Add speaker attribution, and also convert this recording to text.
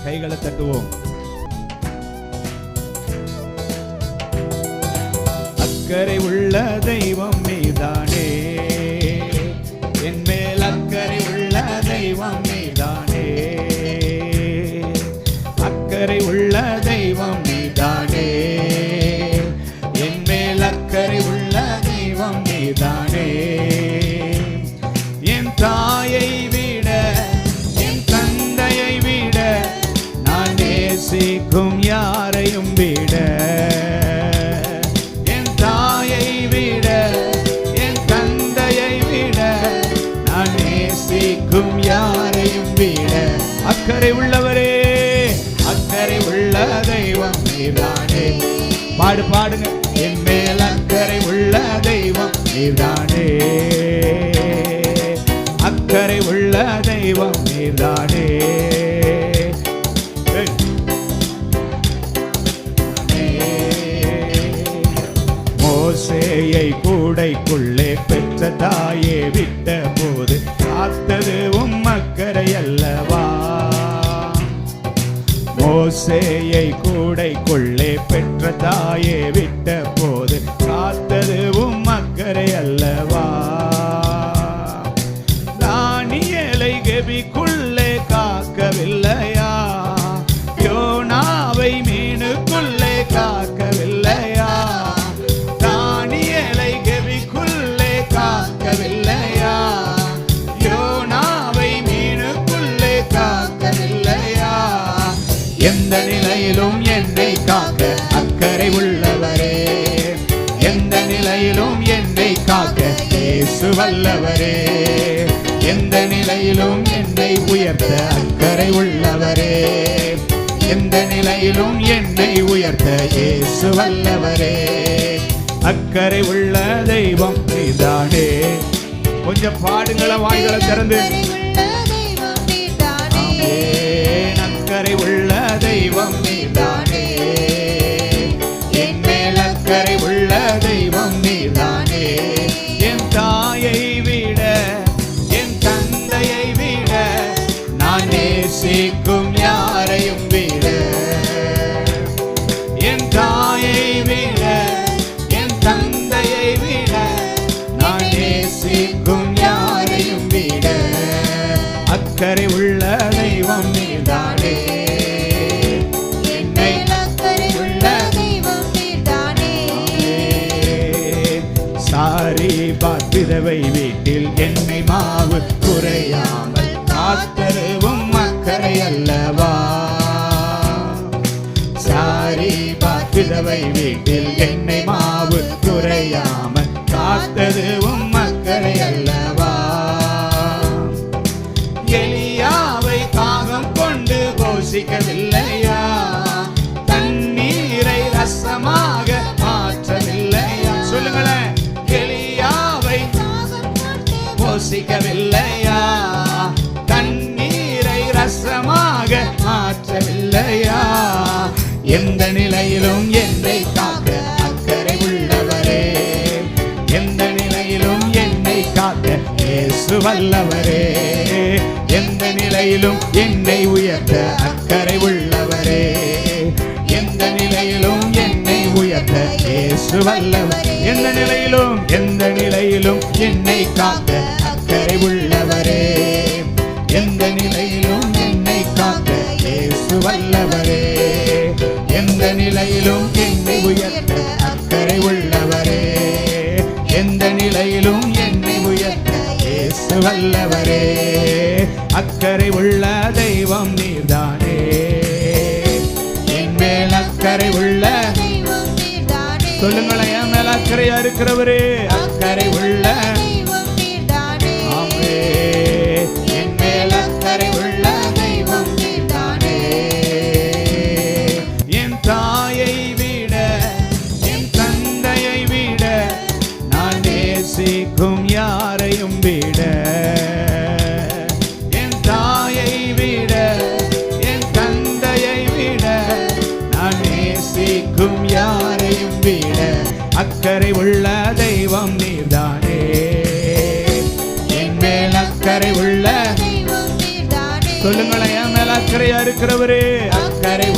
Speaker 1: கைகளை தட்டுவோம். அக்கறை உள்ள தெய்வம் நீதானே, என் மேல் அக்கறை உள்ள தெய்வம் நீதானே, அக்கறை உள்ள தெய்வம் நீதானே, என் மேல் அக்கறை உள்ள தெய்வம் நீதானே. என் தாயை விட என் தந்தையை விட நான் நேசிக்கும் யாரையும் விட, என் தாயை விட என் தந்தையை விட நான் நேசிக்கும் யாரையும் விட அக்கறை உள்ளவரே, அக்கறை உள்ள தெய்வம் நீதானே. பாடுங்க. என் மேல் அக்கறை உள்ள தெய்வம் நீதானே, அக்கறை உள்ள தெய்வம் நீதானே. மோசேயை கூடைக்குள்ளே பெற்ற தாயே விட்ட போது காத்தது உம் அக்கறை அல்லவா, மோசேயை கூடைக்குள்ளே பெற்ற தாயே விட்ட போது காத்தது உம் அக்கறை அல்லவா. தானியேலை கெபிக்குள்ளே காக்கவில்லையா, யோனாவை மீனுக்குள்ளே காக்கவில்லையா, தானியேலை கெபிக்குள்ளே காக்கவில்லையா, யோனாவை மீனுக்குள்ளே காக்கவில்லையா. எந்த நிலையிலும் என்னை காக்க அக்கறை உள்ளவரே, எந்த நிலையிலும் என்னை காக்க இயேசு வல்லவரே, எந்த நிலையிலும் என்னை உயர்த்த அக்கறை உள்ளவரே, எந்த நிலையிலும் என்னை உயர்த்த இயேசு வல்லவரே. அக்கறை உள்ள தெய்வம் நீதானே. கொஞ்சம் பாடுங்கள, வாய்களை திறந்து. அக்கறை உள்ள தெய்வம் நீதானே, என் மேல் அக்கறை உள்ள தெய்வம் நீதானே. என் தாயை விட என் தந்தையை விட நான் நேசிக்கும் யாரையும் விட, என் தாயை விட என் தந்தையை விட நான் நேசிக்கும் யாரையும் விட அக்கறை உள்ள தெய்வம் நீதானே, என்னை அக்கறை உள்ள தெய்வம் நீதானே. சாரிபாத் விதவை வீட்டில் எண்ணெய் மாவு குறையாமல் காத்தருவும் அக்கறை அல்லவா, சாரிபாத் விதவை வீட்டில் எண்ணெய் மாவு குறையாமல் காத்ததுவும் அக்கறை அல்லவா. எலியாவை தாகம் கொண்டு போஷிக்கவில்லையா, தண்ணீரை ரசமாக மாற்றவில்லையா. சொல்லுங்களேன். எலியாவை போஷிக்கவில்லையா, தண்ணீரை ரசமாக மாற்றவில்லையா. எந்த நிலையிலும் என்னை காக்க அக்கறை உள்ளவரே, எந்த நிலையிலும் என்னை காக்க இயேசு வல்லவரே, எந்த நிலையிலும் என்னை உயர்த்த அக்கறை உள்ளவரே, எந்த நிலையிலும் என்னை உயர்த்த இயேசு வல்லவரே. எந்த நிலையிலும் என்னை காக்க அக்கறை உள்ளவரே, எந்த நிலையிலும் என்னை காக்க இயேசு வல்லவரே, எந்த நிலையிலும் என்னை உயர்த்த அக்கறை உள்ளவரே, எந்த நிலையிலும் என்னை உயர்த்த இயேசு வல்லவரே. அக்கறை உள்ள தெய்வம் நீதானே, என் மேல் அக்கறை உள்ள தெய்வம் நீதானே. சொல்லுங்களேன். என் மேல் அக்கறையா இருக்கிறவரே, அக்கறை உள்ள தெய்வம் நீதானே. ஆமே, என் மேல் அக்கறை உள்ள தெய்வம் நீதானே. என் தாயை விட என் தந்தையை விட நான் நேசிக்கும் யாரையும் விட, என் தாயை விட என் தந்தையை விட நான் நேசிக்கும் யாரையும் விட அக்கறை உள்ள தெய்வம் நீர்
Speaker 2: என் மேல அக்கறையா இருக்கிறவரே,
Speaker 1: அக்கறை